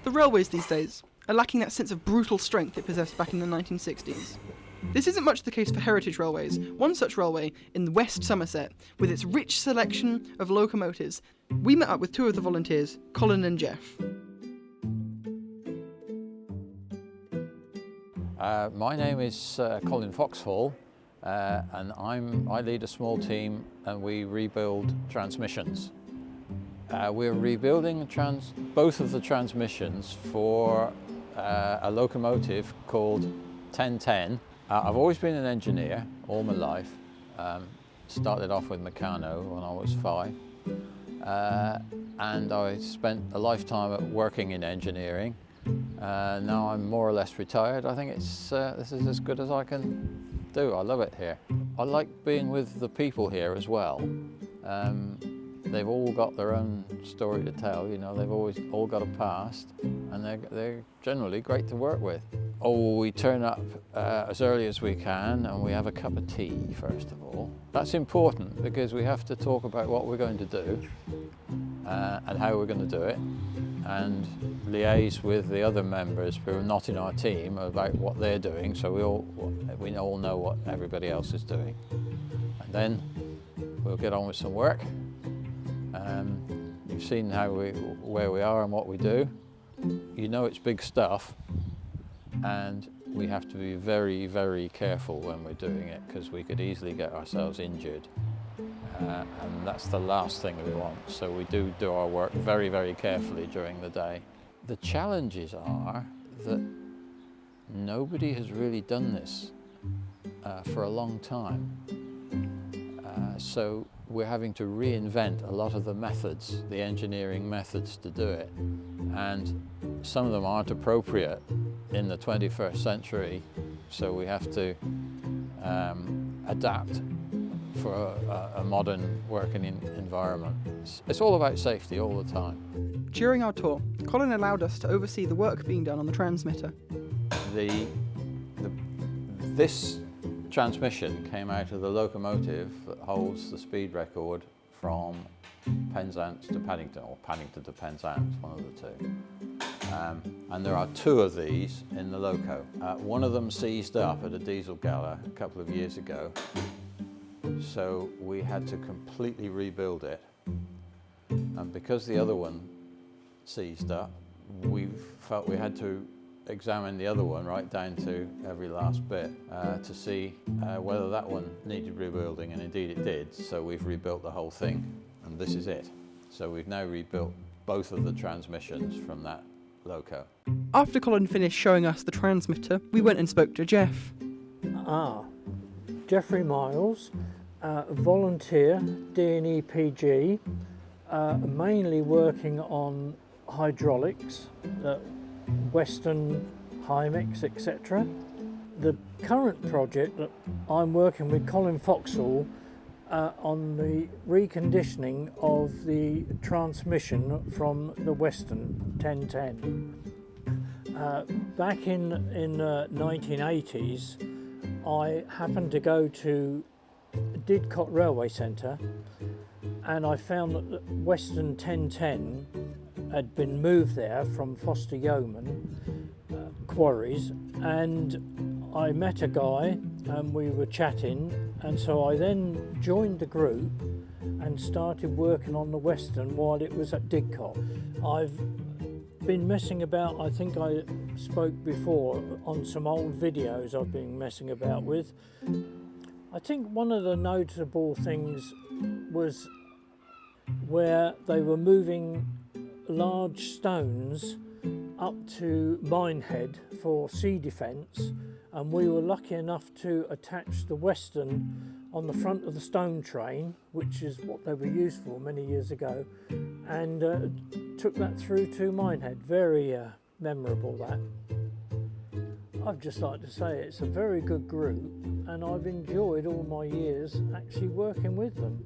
The railways these days are lacking that sense of brutal strength it possessed back in the 1960s. This isn't much the case for heritage railways. One such railway in West Somerset, with its rich selection of locomotives. We met up with two of the volunteers, Colin and Jeff. My name is Colin Foxhall, and I lead a small team and we rebuild transmissions. We're rebuilding both of the transmissions for a locomotive called 1010. I've always been an engineer all my life. Started off with Meccano when I was 5, and I spent a lifetime at working in engineering. Now I'm more or less retired. I think this is as good as I can do. I love it here. I like being with the people here as well. They've all got their own story to tell, you know, they've all got a past, and they're generally great to work with. Oh, we turn up as early as we can and we have a cup of tea first of all. That's important because we have to talk about what we're going to do and how we're going to do it, and liaise with the other members who are not in our team about what they're doing, so we all know what everybody else is doing. And then we'll get on with some work. You've seen where we are and what we do. You know it's big stuff, and we have to be very, very careful when we're doing it because we could easily get ourselves injured, and that's the last thing we want. So we do our work very, very carefully during the day. The challenges are that nobody has really done this for a long time. So we're having to reinvent a lot of the methods, the engineering methods to do it. And some of them aren't appropriate in the 21st century, so we have to adapt for a modern working environment. It's all about safety all the time. During our tour, Colin allowed us to oversee the work being done on the transmitter. This transmission came out of the locomotive that holds the speed record from Penzance to Paddington, or Paddington to Penzance, one of the two. And there are two of these in the loco. One of them seized up at a diesel gala a couple of years ago, so we had to completely rebuild it. And because the other one seized up, we felt we had to examine the other one right down to every last bit to see whether that one needed rebuilding, and indeed it did. So we've rebuilt the whole thing, and this is it. So we've now rebuilt both of the transmissions from that loco. After Colin finished showing us the transmitter, we went and spoke to Jeff. Geoffrey Miles, volunteer, DEPG, mainly working on hydraulics, Western, Hymix, etc. The current project that I'm working with Colin Foxhall on the reconditioning of the transmission from the Western 1010. Back in the 1980s, I happened to go to Didcot Railway Centre, and I found that the Western 1010 had been moved there from Foster Yeoman quarries, and I met a guy and we were chatting, and so I then joined the group and started working on the Western while it was at Didcot. I've been messing about, I think I spoke before, on some old videos I've been messing about with. I think one of the notable things was where they were moving large stones up to Minehead for sea defence, and we were lucky enough to attach the Western on the front of the stone train, which is what they were used for many years ago, and took that through to Minehead. Very memorable, that. I'd just like to say it's a very good group, and I've enjoyed all my years actually working with them.